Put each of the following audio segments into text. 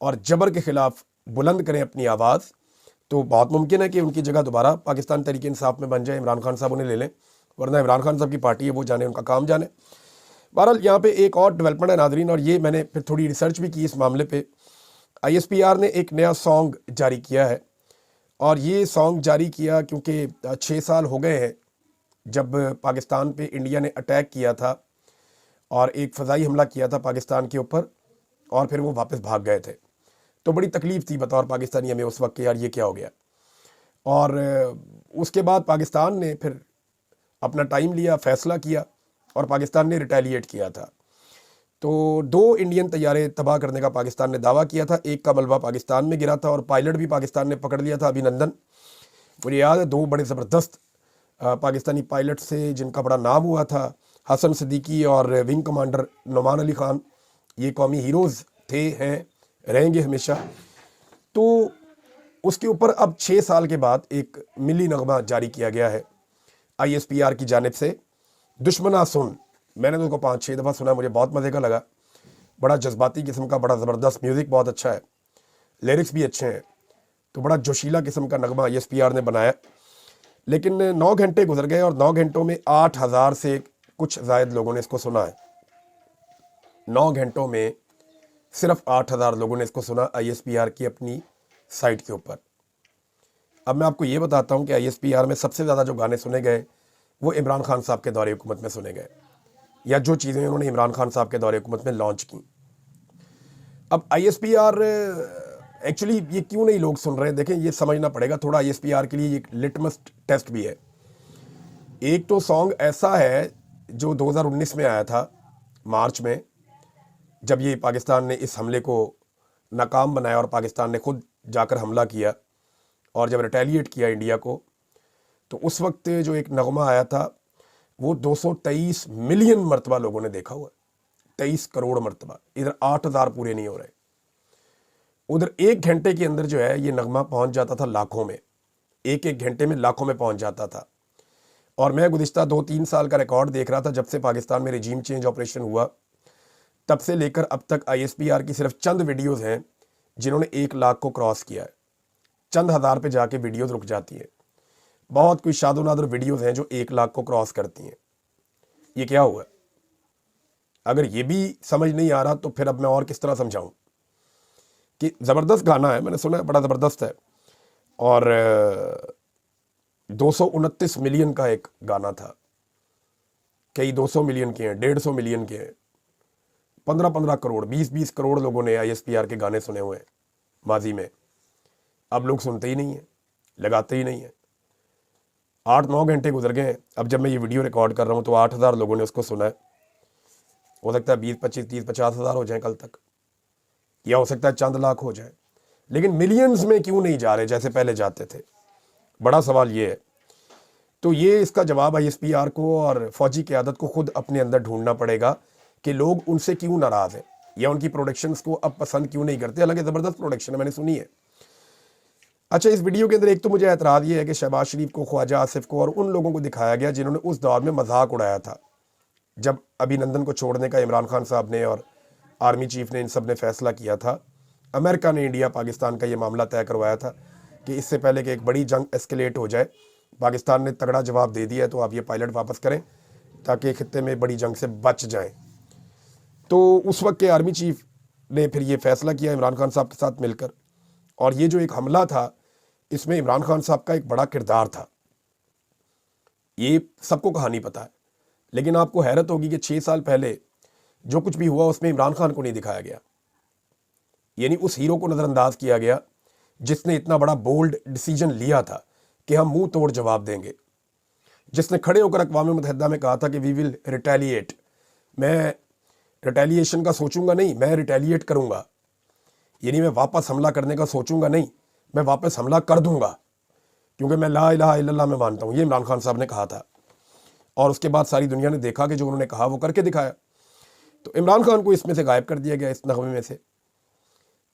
اور جبر کے خلاف بلند کریں اپنی آواز، تو بہت ممکن ہے کہ ان کی جگہ دوبارہ پاکستان تحریک انصاف میں بن جائے، عمران خان صاحب انہیں لے لیں، ورنہ عمران خان صاحب کی پارٹی ہے، وہ جانے، ان کا کام جانے۔ بہرحال یہاں پہ ایک اور ڈیولپمنٹ ہے ناظرین، اور یہ میں نے پھر تھوڑی ریسرچ بھی کی اس معاملے پہ۔ آئی ایس پی آر نے ایک نیا سانگ جاری کیا ہے، اور یہ سانگ جاری کیا کیونکہ 6 سال ہو گئے ہیں جب پاکستان پہ انڈیا نے اٹیک کیا تھا اور ایک فضائی حملہ کیا تھا پاکستان کے اوپر، اور پھر وہ واپس بھاگ گئے تھے۔ تو بڑی تکلیف تھی بطور پاکستانی ہمیں اس وقت کہ یار یہ کیا ہو گیا۔ اور اس کے بعد پاکستان نے پھر اپنا ٹائم لیا، فیصلہ کیا، اور پاکستان نے ریٹیلیٹ کیا تھا۔ تو 2 انڈین طیارے تباہ کرنے کا پاکستان نے دعویٰ کیا تھا، ایک کا ملبہ پاکستان میں گرا تھا، اور پائلٹ بھی پاکستان نے پکڑ لیا تھا، ابھینندن۔ مجھے یاد ہے 2 بڑے زبردست پاکستانی پائلٹ سے جن کا بڑا نام ہوا تھا، حسن صدیقی اور ونگ کمانڈر نعمان علی خان۔ یہ قومی ہیروز تھے، ہیں، رہیں گے ہمیشہ۔ تو اس کے اوپر اب 6 سال کے بعد ایک ملی نغمہ جاری کیا گیا ہے آئی ایس پی آر کی جانب سے، دشمنا سن۔ میں نے تو اس کو 5-6 دفعہ سنا، مجھے بہت مزے کا لگا، بڑا جذباتی قسم کا، بڑا زبردست میوزک، بہت اچھا ہے، لیرکس بھی اچھے ہیں، تو بڑا جوشیلا قسم کا نغمہ آئی ایس پی آر نے بنایا۔ لیکن 9 گھنٹے گزر گئے، اور 9 گھنٹوں میں 8,000 سے کچھ زائد لوگوں نے اس کو سنا ہے۔ 9 گھنٹوں میں صرف 8,000 لوگوں نے اس کو سنا آئی ایس پی آر کی اپنی سائٹ کے اوپر۔ اب میں آپ کو یہ بتاتا ہوں کہ آئی ایس پی آر میں سب سے زیادہ جو گانے سنے گئے وہ عمران خان صاحب کے دور حکومت میں سنے گئے، یا جو چیزیں انہوں نے عمران خان صاحب کے دور حکومت میں لانچ کی۔ اب I S P R actually یہ کیوں نہیں لوگ سن رہے ہیں، دیکھیں یہ سمجھنا پڑے گا تھوڑا۔ آئی ایس پی آر کے لیے ایک لٹمس ٹیسٹ بھی ہے۔ ایک تو سانگ ایسا ہے جو 2019 میں آیا تھا، مارچ میں، جب یہ پاکستان نے اس حملے کو ناکام بنایا اور پاکستان نے خود جا کر حملہ کیا اور جب ریٹیلیٹ کیا انڈیا کو، تو اس وقت جو ایک نغمہ آیا تھا وہ 223 ملین مرتبہ لوگوں نے دیکھا ہوا، 23 کروڑ مرتبہ۔ ادھر 8,000 پورے نہیں ہو رہے، ادھر 1 گھنٹے کے اندر جو ہے یہ نغمہ پہنچ جاتا تھا لاکھوں میں، ایک گھنٹے میں لاکھوں میں پہنچ جاتا تھا۔ اور میں گزشتہ 2-3 سال کا ریکارڈ دیکھ رہا تھا، جب سے پاکستان میں رجیم چینج آپریشن ہوا تب سے لے کر اب تک آئی ایس پی آر کی صرف چند ویڈیوز ہیں جنہوں نے 1 لاکھ کو کراس کیا ہے۔ چند ہزار پہ جا کے ویڈیوز رک جاتی ہیں، بہت کوئی شاد و نادر ویڈیوز ہیں جو 1 لاکھ کو کراس کرتی ہیں۔ یہ کیا ہوا ہے؟ اگر یہ بھی سمجھ نہیں آ رہا تو پھر اب میں اور کس طرح سمجھاؤں کہ زبردست گانا ہے، میں نے سنا ہے، بڑا زبردست ہے، اور 229 ملین کا ایک گانا تھا، کئی 200 ملین کے ہیں، 150 ملین کے ہیں، 15 کروڑ، 20 کروڑ لوگوں نے آئی ایس پی آر کے گانے سنے ہوئے ہیں ماضی میں۔ اب لوگ سنتے ہی نہیں ہیں، لگاتے ہی نہیں ہیں۔ 8-9 گھنٹے گزر گئے ہیں، اب جب میں یہ ویڈیو ریکارڈ کر رہا ہوں تو 8,000 لوگوں نے اس کو سنا ہے۔ ہو سکتا ہے 20-25-30-50 ہزار ہو جائیں کل تک، یا ہو سکتا ہے چند لاکھ ہو جائیں، لیکن ملینز میں کیوں نہیں جا رہے جیسے پہلے جاتے تھے؟ بڑا سوال یہ ہے۔ تو یہ اس کا جواب آئی ایس پی آر کو اور فوجی قیادت کو خود اپنے اندر ڈھونڈنا پڑے گا کہ لوگ ان سے کیوں ناراض ہیں، یا ان کی پروڈکشنز کو اب پسند کیوں نہیں کرتے، حالانکہ زبردست پروڈکشن ہے، میں نے سنی ہے۔ اچھا، اس ویڈیو کے اندر ایک تو مجھے اعتراض یہ ہے کہ شہباز شریف کو، خواجہ آصف کو اور ان لوگوں کو دکھایا گیا جنہوں نے اس دور میں مذاق اڑایا تھا جب ابھینندن کو چھوڑنے کا عمران خان صاحب نے اور آرمی چیف نے، ان سب نے فیصلہ کیا تھا۔ امریکہ نے انڈیا پاکستان کا یہ معاملہ طے کروایا تھا کہ اس سے پہلے کہ ایک بڑی جنگ ایسکیلیٹ ہو جائے، پاکستان نے تگڑا جواب دے دیا ہے تو آپ یہ پائلٹ واپس کریں تاکہ خطے میں بڑی جنگ سے بچ جائیں۔ تو اس وقت کے آرمی چیف نے پھر یہ فیصلہ کیا عمران خان صاحب کے ساتھ مل کر، اور یہ جو ایک حملہ تھا اس میں عمران خان صاحب کا ایک بڑا کردار تھا۔ یہ سب کو کہانی پتہ ہے، لیکن آپ کو حیرت ہوگی کہ 6 سال پہلے جو کچھ بھی ہوا اس میں عمران خان کو نہیں دکھایا گیا، یعنی اس ہیرو کو نظر انداز کیا گیا جس نے اتنا بڑا بولڈ ڈیسیجن لیا تھا کہ ہم منہ توڑ جواب دیں گے، جس نے کھڑے ہو کر اقوام متحدہ میں کہا تھا کہ وی ول ریٹیلیٹ، میں ریٹیلیشن کا سوچوں گا نہیں، میں ریٹیلیٹ کروں گا، یعنی میں واپس حملہ کرنے کا سوچوں گا نہیں، میں واپس حملہ کر دوں گا، کیونکہ میں لا الہ الا اللہ میں مانتا ہوں۔ یہ عمران خان صاحب نے کہا تھا، اور اس کے بعد ساری دنیا نے دیکھا کہ جو انہوں نے کہا وہ کر کے دکھایا۔ تو عمران خان کو اس میں سے غائب کر دیا گیا، اس نغمے میں سے۔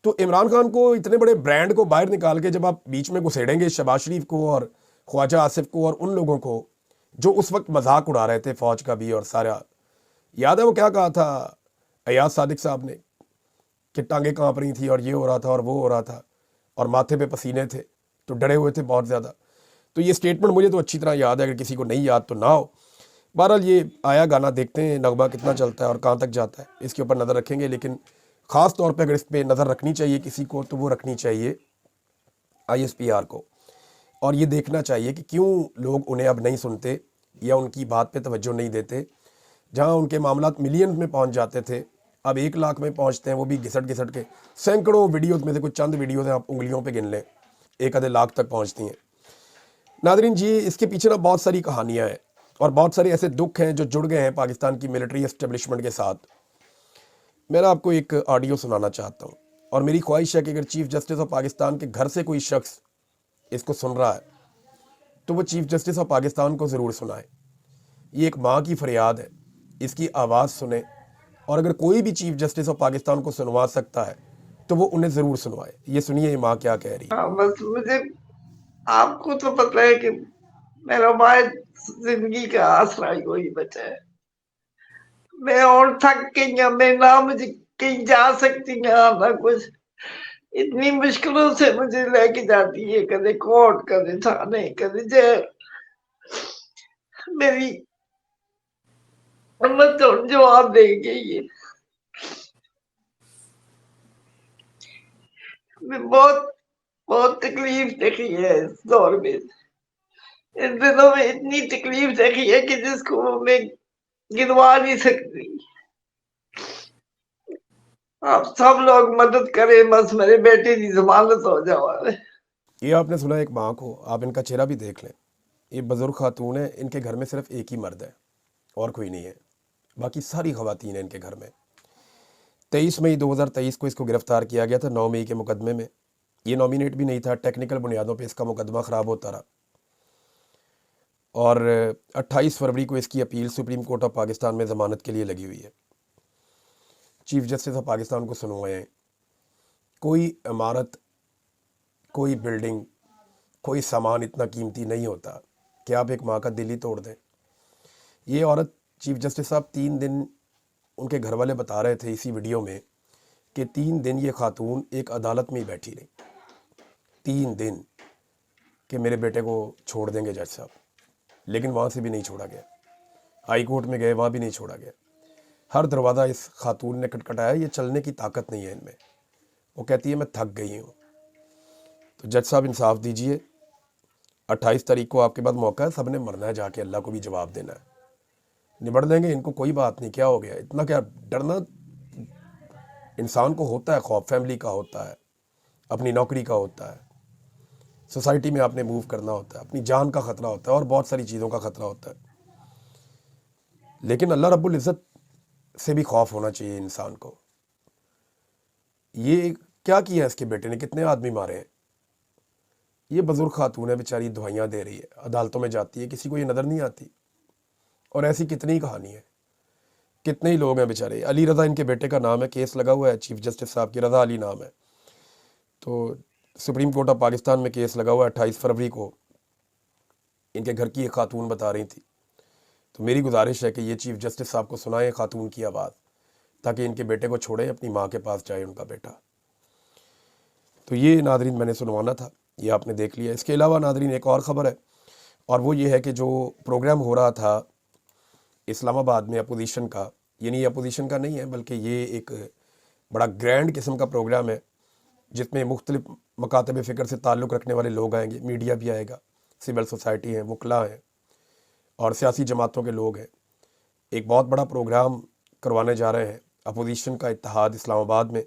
تو عمران خان کو، اتنے بڑے برانڈ کو باہر نکال کے جب آپ بیچ میں گھسیڑیں گے شہباز شریف کو اور خواجہ آصف کو اور ان لوگوں کو جو اس وقت مذاق اڑا رہے تھے فوج کا بھی، اور سارا یاد ہے وہ کیا کہا تھا ایاز صادق صاحب نے کہ ٹانگیں کانپ رہی تھی اور یہ ہو رہا تھا اور وہ ہو رہا تھا اور ماتھے پہ پسینے تھے، تو ڈرے ہوئے تھے بہت زیادہ. تو یہ اسٹیٹمنٹ مجھے تو اچھی طرح یاد ہے، اگر کسی کو نہیں یاد تو نہ ہو. بہرحال یہ آیا گانا دیکھتے ہیں نغمہ کتنا چلتا ہے اور کہاں تک جاتا ہے، اس کے اوپر نظر رکھیں گے. لیکن خاص طور پہ اگر اس پہ نظر رکھنی چاہیے کسی کو تو وہ رکھنی چاہیے ISPR کو، اور یہ دیکھنا چاہیے کہ کیوں لوگ انہیں اب نہیں سنتے یا ان کی بات پہ توجہ نہیں دیتے. جہاں ان کے معاملات ملینز میں پہنچ جاتے تھے اب 1 لاکھ میں پہنچتے ہیں، وہ بھی گھسٹ گھسٹ کے. سینکڑوں ویڈیوز میں سے کچھ چند ویڈیوز ہیں، آپ انگلیوں پہ گن لیں، 1 آدھے لاکھ تک پہنچتی ہیں. ناظرین جی، اس کے پیچھے نا بہت ساری کہانیاں ہیں اور بہت سارے ایسے دکھ ہیں جو جڑ گئے ہیں پاکستان کی ملٹری اسٹیبلشمنٹ کے ساتھ. میں نا آپ کو ایک آڈیو سنانا چاہتا ہوں، اور میری خواہش ہے کہ اگر چیف جسٹس آف پاکستان کے گھر سے کوئی شخص اس کو سن رہا ہے تو وہ چیف جسٹس آف پاکستان کو ضرور سنائے. یہ ایک ماں کی فریاد ہے، اس کی آواز سنیں، اور اگر کوئی بھی چیف جسٹس آف پاکستان کو سنوا سکتا ہے تو وہ انہیں ضرور سنوائے. یہ سنیے یہ ماں کیا کہہ رہی ہے. ہاں بس مجھے آپ کو تو پتہ ہے کہ میرا واحد زندگی کا آسرا ہی وہی بچہ ہے. میں اور تھک گئی ہوں، میں نہ مجھے کہیں جا سکتی نہ کچھ. اتنی مشکلوں سے مجھے لے کے جاتی ہے، کدے کورٹ، کدے تھانے، کدے جیل. میری امت تو جواب دے گئی ہے. میں بہت تکلیف دیکھی ہے اس دور میں، ان دنوں میں اتنی تکلیف دیکھی ہے کہ جس کو میں گنوا نہیں سکتی. آپ سب لوگ مدد کریں، بس میرے بیٹے کی ضمانت ہو جائے. یہ آپ نے سنا ایک ماں کو، آپ ان کا چہرہ بھی دیکھ لیں. یہ بزرگ خاتون ہے، ان کے گھر میں صرف ایک ہی مرد ہے اور کوئی نہیں ہے، باقی ساری خواتین ہیں ان کے گھر میں. 23 مئی 2023 کو اس کو گرفتار کیا گیا تھا 9 مئی کے مقدمے میں. یہ نامینیٹ بھی نہیں تھا، ٹیکنیکل بنیادوں پہ اس کا مقدمہ خراب ہوتا رہا، اور 28 فروری کو اس کی appeal supreme court of Pakistan میں ضمانت کے لیے لگی ہوئی ہے. چیف جسٹس آف پاکستان کو سنوائے ہیں. کوئی عمارت، کوئی بلڈنگ، کوئی سامان اتنا قیمتی نہیں ہوتا کہ آپ ایک ماں کا دل ہی توڑ دیں. یہ عورت، چیف جسٹس صاحب 3 دن ان کے گھر والے بتا رہے تھے اسی ویڈیو میں کہ 3 دن یہ خاتون ایک عدالت میں ہی بیٹھی رہی. 3 دن کہ میرے بیٹے کو چھوڑ دیں گے جج صاحب، لیکن وہاں سے بھی نہیں چھوڑا گیا. ہائی کورٹ میں گئے، وہاں بھی نہیں چھوڑا گیا. ہر دروازہ اس خاتون نے کٹکھٹایا. یہ چلنے کی طاقت نہیں ہے ان میں. وہ کہتی ہے میں تھک گئی ہوں. تو جج صاحب انصاف دیجئے، 28 تاریخ کو آپ کے بعد موقع ہے، سب نے مرنا ہے، جا کے اللہ کو بھی جواب دینا ہے. نبڑ دیں گے ان کو، کوئی بات نہیں. کیا ہو گیا اتنا؟ کیا ڈرنا انسان کو ہوتا ہے، خوف فیملی کا ہوتا ہے، اپنی نوکری کا ہوتا ہے، سوسائٹی میں آپ نے موو کرنا ہوتا ہے، اپنی جان کا خطرہ ہوتا ہے، اور بہت ساری چیزوں کا خطرہ ہوتا ہے. لیکن اللہ رب العزت سے بھی خوف ہونا چاہیے انسان کو. یہ کیا کیا اس کے بیٹے نے؟ کتنے آدمی مارے ہیں؟ یہ بزرگ خاتون ہے بیچاری، دعائیاں دے رہی ہے، عدالتوں میں جاتی ہے، کسی کو یہ نظر نہیں آتی. اور ایسی کتنی کہانی ہے، کتنے ہی لوگ ہیں بیچارے. علی رضا ان کے بیٹے کا نام ہے، کیس لگا ہوا ہے چیف جسٹس صاحب کی، رضا علی نام ہے. تو سپریم کورٹ آف پاکستان میں کیس لگا ہوا ہے. 28 فروری کو ان کے گھر کی ایک خاتون بتا رہی تھی. تو میری گزارش ہے کہ یہ چیف جسٹس صاحب کو سنائیں خاتون کی آواز، تاکہ ان کے بیٹے کو چھوڑیں، اپنی ماں کے پاس جائے ان کا بیٹا. تو یہ ناظرین میں نے سنوانا تھا، یہ آپ نے دیکھ لیا. اس کے علاوہ ناظرین ایک اور خبر ہے، اور وہ یہ ہے کہ جو پروگرام ہو رہا تھا اسلام آباد میں اپوزیشن کا، یعنی یہ اپوزیشن کا نہیں ہے بلکہ یہ ایک بڑا گرینڈ قسم کا پروگرام ہے، جس میں مختلف مکاتب فکر سے تعلق رکھنے والے لوگ آئیں گے، میڈیا بھی آئے گا، سول سوسائٹی ہیں، وکلاء ہیں، اور سیاسی جماعتوں کے لوگ ہیں. ایک بہت بڑا پروگرام کروانے جا رہے ہیں اپوزیشن کا اتحاد اسلام آباد میں.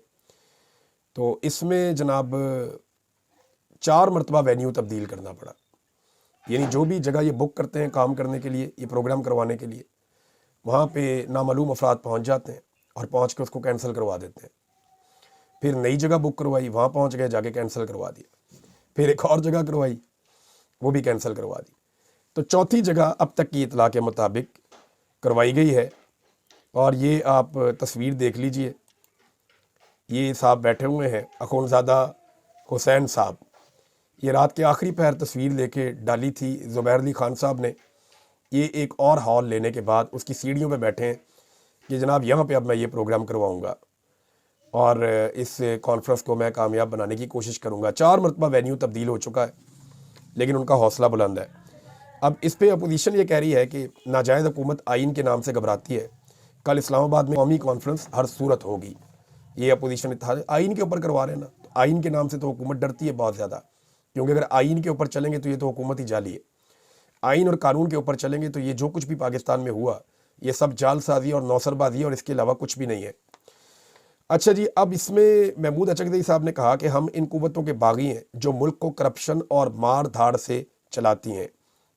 تو اس میں جناب 4 مرتبہ وینیو تبدیل کرنا پڑا. یعنی جو بھی جگہ یہ بک کرتے ہیں کام کرنے کے لیے، یہ پروگرام کروانے کے لیے، وہاں پہ نامعلوم افراد پہنچ جاتے ہیں اور پہنچ کے اس کو کینسل کروا دیتے ہیں. پھر نئی جگہ بک کروائی، وہاں پہنچ گئے، جا کے کینسل کروا دیا. پھر ایک اور جگہ کروائی، وہ بھی کینسل کروا دی. تو 4تھی جگہ اب تک کی اطلاع کے مطابق کروائی گئی ہے. اور یہ آپ تصویر دیکھ لیجئے، یہ صاحب بیٹھے ہوئے ہیں، اخونزادہ حسین صاحب. یہ رات کے آخری پہر تصویر لے کے ڈالی تھی زبیر علی خان صاحب نے. یہ ایک اور ہال لینے کے بعد اس کی سیڑھیوں پہ بیٹھے ہیں کہ جناب یہاں پہ اب میں یہ پروگرام کرواؤں گا. اور اس کانفرنس کو میں کامیاب بنانے کی کوشش کروں گا. 4 مرتبہ وینیو تبدیل ہو چکا ہے لیکن ان کا حوصلہ بلند ہے. اب اس پہ اپوزیشن یہ کہہ رہی ہے کہ ناجائز حکومت آئین کے نام سے گھبراتی ہے. کل اسلام آباد میں قومی کانفرنس ہر صورت ہوگی. یہ اپوزیشن اتحاد آئین کے اوپر کروا رہے ہیں نا. آئین کے نام سے تو حکومت ڈرتی ہے بہت زیادہ, کیونکہ اگر آئین کے اوپر چلیں گے تو یہ تو حکومت ہی جعلی ہے. آئین اور قانون کے اوپر چلیں گے تو یہ جو کچھ بھی پاکستان میں ہوا یہ سب جال سازی اور نوسر بازی اور اس کے علاوہ کچھ بھی نہیں ہے. اچھا جی, اب اس میں محمود اچکزئی صاحب نے کہا کہ ہم ان قوتوں کے باغی ہیں جو ملک کو کرپشن اور مار دھاڑ سے چلاتی ہیں.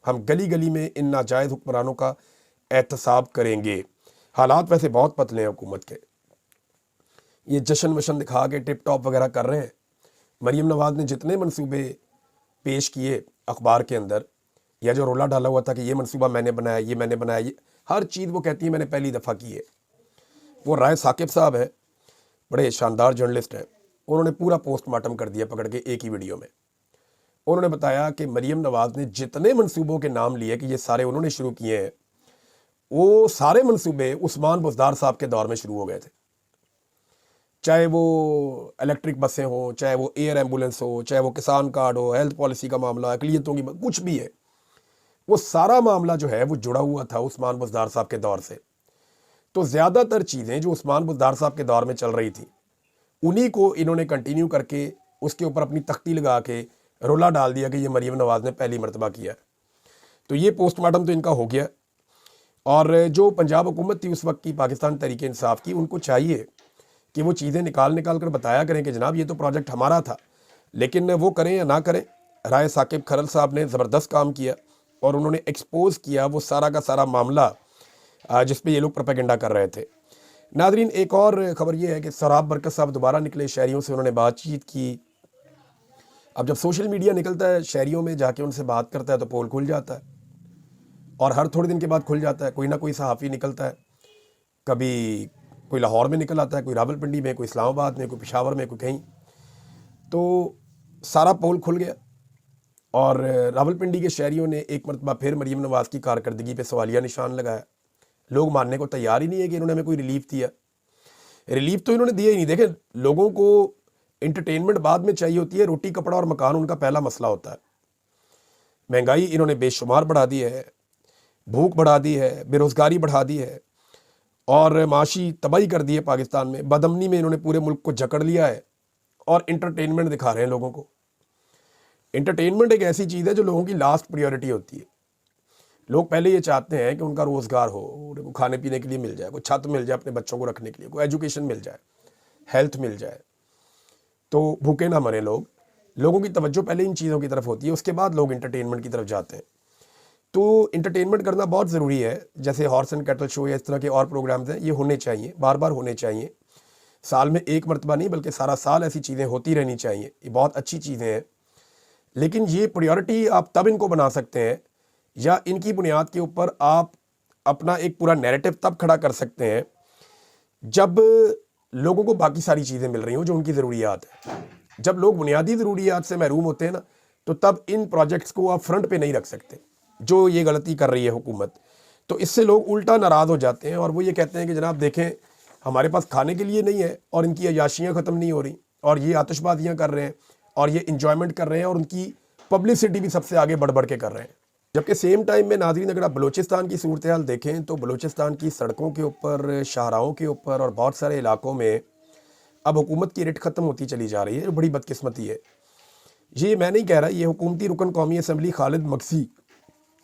ہم گلی گلی میں ان ناجائز حکمرانوں کا احتساب کریں گے. حالات ویسے بہت پتلے ہیں حکومت کے. یہ جشن وشن دکھا کے ٹپ ٹاپ وغیرہ کر رہے ہیں. مریم نواز نے جتنے منصوبے پیش کیے اخبار کے اندر, یا جو رولا ڈالا ہوا تھا کہ یہ منصوبہ میں نے بنایا, یہ میں نے بنایا, یہ ہر چیز وہ کہتی ہے میں نے پہلی دفعہ کی ہے. وہ رائے ثاقب صاحب ہے, بڑے شاندار جرنلسٹ ہیں, انہوں نے پورا پوسٹ مارٹم کر دیا پکڑ کے ایک ہی ویڈیو میں. انہوں نے بتایا کہ مریم نواز نے جتنے منصوبوں کے نام لیے کہ یہ سارے انہوں نے شروع کیے ہیں, وہ سارے منصوبے عثمان بزدار صاحب کے دور میں شروع ہو گئے تھے. چاہے وہ الیکٹرک بسیں ہوں, چاہے وہ ایئر ایمبولنس ہو, چاہے وہ کسان کارڈ ہو, ہیلتھ پالیسی کا معاملہ, اقلیتوں کی کچھ بھی ہے, وہ سارا معاملہ جو ہے وہ جڑا ہوا تھا عثمان بزدار صاحب کے دور سے. تو زیادہ تر چیزیں جو عثمان بزدار صاحب کے دور میں چل رہی تھی انہی کو انہوں نے کنٹینیو کر کے اس کے اوپر اپنی تختی لگا کے رولا ڈال دیا کہ یہ مریم نواز نے پہلی مرتبہ کیا. تو یہ پوسٹ مارٹم تو ان کا ہو گیا. اور جو پنجاب حکومت تھی اس وقت کی, پاکستان تحریک انصاف کی, ان کو چاہیے کہ وہ چیزیں نکال کر بتایا کریں کہ جناب یہ تو پروجیکٹ ہمارا تھا, لیکن وہ کریں یا نہ کریں. رائے ثاقب کھرل صاحب نے زبردست کام کیا اور انہوں نے ایکسپوز کیا وہ سارا کا سارا معاملہ جس پہ یہ لوگ پروپیگنڈا کر رہے تھے. ناظرین, ایک اور خبر یہ ہے کہ سراب برکت صاحب دوبارہ نکلے, شہریوں سے انہوں نے بات چیت کی. اب جب سوشل میڈیا نکلتا ہے شہریوں میں جا کے ان سے بات کرتا ہے تو پول کھل جاتا ہے, اور ہر تھوڑے دن کے بعد کھل جاتا ہے. کوئی نہ کوئی صحافی نکلتا ہے, کبھی کوئی لاہور میں نکل آتا ہے, کوئی راول پنڈی میں, کوئی اسلام آباد میں, کوئی پشاور میں, کوئی کہیں. تو سارا پول کھل گیا اور راول پنڈی کے شہریوں نے ایک مرتبہ پھر مریم نواز کی کارکردگی پہ سوالیہ نشان لگایا. لوگ ماننے کو تیار ہی نہیں ہے کہ انہوں نے ہمیں کوئی ریلیف دیا. ریلیف تو انہوں نے دیا ہی نہیں. دیکھیں, لوگوں کو انٹرٹینمنٹ بعد میں چاہیے ہوتی ہے, روٹی کپڑا اور مکان ان کا پہلا مسئلہ ہوتا ہے. مہنگائی انہوں نے بے شمار بڑھا دی ہے, بھوک بڑھا دی ہے, بے روزگاری بڑھا دی ہے, اور معاشی تباہی کر دی ہے پاکستان میں. بدامنی میں انہوں نے پورے ملک کو جکڑ لیا ہے اور انٹرٹینمنٹ دکھا رہے ہیں لوگوں کو. انٹرٹینمنٹ ایک ایسی چیز ہے جو لوگوں کی لاسٹ پریورٹی ہوتی ہے. لوگ پہلے یہ چاہتے ہیں کہ ان کا روزگار ہو, کو کھانے پینے کے لیے مل جائے, کوئی چھت مل جائے اپنے بچوں کو رکھنے کے لیے, کوئی ایجوکیشن مل جائے, ہیلتھ مل جائے, تو بھوکے نہ مرے لوگ. لوگوں کی توجہ پہلے ان چیزوں کی طرف ہوتی ہے, اس کے بعد لوگ انٹرٹینمنٹ کی طرف جاتے ہیں. تو انٹرٹینمنٹ کرنا بہت ضروری ہے. جیسے ہارس اینڈ کیٹل شو یا اس طرح کے اور پروگرامز ہیں, یہ ہونے چاہیے, بار بار ہونے چاہیے. سال میں ایک مرتبہ نہیں بلکہ سارا سال ایسی چیزیں ہوتی رہنی چاہیے. یہ بہت اچھی چیزیں ہیں, لیکن یہ پریورٹی آپ تب ان کو بنا سکتے ہیں یا ان کی بنیاد کے اوپر آپ اپنا ایک پورا نیریٹو تب کھڑا کر سکتے ہیں جب لوگوں کو باقی ساری چیزیں مل رہی ہوں جو ان کی ضروریات ہیں. جب لوگ بنیادی ضروریات سے محروم ہوتے ہیں نا, تو تب ان پروجیکٹس کو آپ فرنٹ پہ نہیں رکھ سکتے, جو یہ غلطی کر رہی ہے حکومت. تو اس سے لوگ الٹا ناراض ہو جاتے ہیں اور وہ یہ کہتے ہیں کہ جناب دیکھیں ہمارے پاس کھانے کے لیے نہیں ہے, اور ان کی عیاشیاں ختم نہیں ہو رہی, اور یہ آتش بازیاں کر رہے ہیں, اور یہ انجوائمنٹ کر رہے ہیں, اور ان کی پبلسٹی بھی سب سے آگے بڑھ کے کر رہے ہیں. جبکہ سیم ٹائم میں ناظرین اگر آپ بلوچستان کی صورتحال دیکھیں تو بلوچستان کی سڑکوں کے اوپر, شاہراہوں کے اوپر اور بہت سارے علاقوں میں اب حکومت کی رٹ ختم ہوتی چلی جا رہی ہے, جو بڑی بدقسمتی ہے. یہ میں نہیں کہہ رہا, یہ حکومتی رکن قومی اسمبلی خالد مکسی,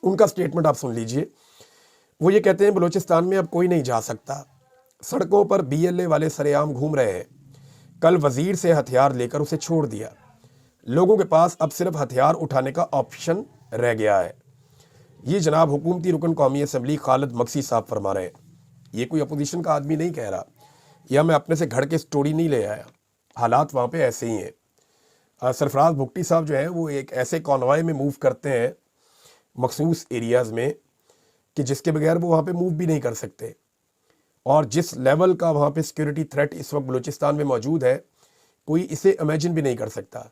ان کا سٹیٹمنٹ آپ سن لیجئے. وہ یہ کہتے ہیں بلوچستان میں اب کوئی نہیں جا سکتا, سڑکوں پر BLA والے سرے عام گھوم رہے ہیں, کل وزیر سے ہتھیار لے کر اسے چھوڑ دیا, لوگوں کے پاس اب صرف ہتھیار اٹھانے کا آپشن رہ گیا ہے. یہ جناب حکومتی رکن قومی اسمبلی خالد مکسی صاحب فرما رہے ہیں. یہ کوئی اپوزیشن کا آدمی نہیں کہہ رہا, یا میں اپنے سے گھڑ کے سٹوری نہیں لے آیا. حالات وہاں پہ ایسے ہی ہیں. سرفراز بھگٹی صاحب جو ہیں وہ ایک ایسے کانوائے میں موو کرتے ہیں مخصوص ایریاز میں کہ جس کے بغیر وہ وہاں پہ موو بھی نہیں کر سکتے, اور جس لیول کا وہاں پہ سیکیورٹی تھریٹ اس وقت بلوچستان میں موجود ہے کوئی اسے امیجن بھی نہیں کر سکتا.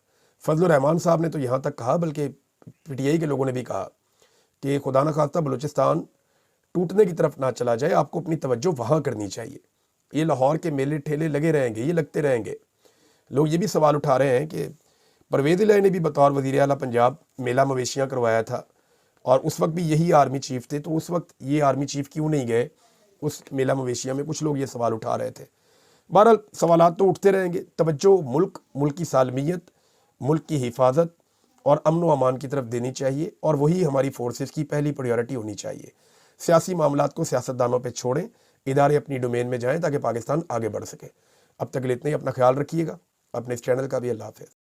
فضل الرحمان صاحب نے تو یہاں تک کہا, بلکہ PTI کے لوگوں نے بھی کہا کہ خدا نخواستہ بلوچستان ٹوٹنے کی طرف نہ چلا جائے, آپ کو اپنی توجہ وہاں کرنی چاہیے. یہ لاہور کے میلے ٹھیلے لگے رہیں گے, یہ لگتے رہیں گے. لوگ یہ بھی سوال اٹھا رہے ہیں کہ پرویز الہی نے بھی بطور وزیر اعلیٰ پنجاب میلہ مویشیاں کروایا تھا, اور اس وقت بھی یہی آرمی چیف تھے, تو اس وقت یہ آرمی چیف کیوں نہیں گئے اس میلہ مویشیاں میں؟ کچھ لوگ یہ سوال اٹھا رہے تھے. بہرحال سوالات تو اٹھتے رہیں گے. توجہ ملک کی سالمیت, ملک کی حفاظت اور امن و امان کی طرف دینی چاہیے, اور وہی ہماری فورسز کی پہلی پریورٹی ہونی چاہیے. سیاسی معاملات کو سیاستدانوں پہ چھوڑیں, ادارے اپنی ڈومین میں جائیں تاکہ پاکستان آگے بڑھ سکے. اب تک کے لیے اتنا ہی. اپنا خیال رکھیے گا, اپنے اس چینل کا بھی. اللہ حافظ.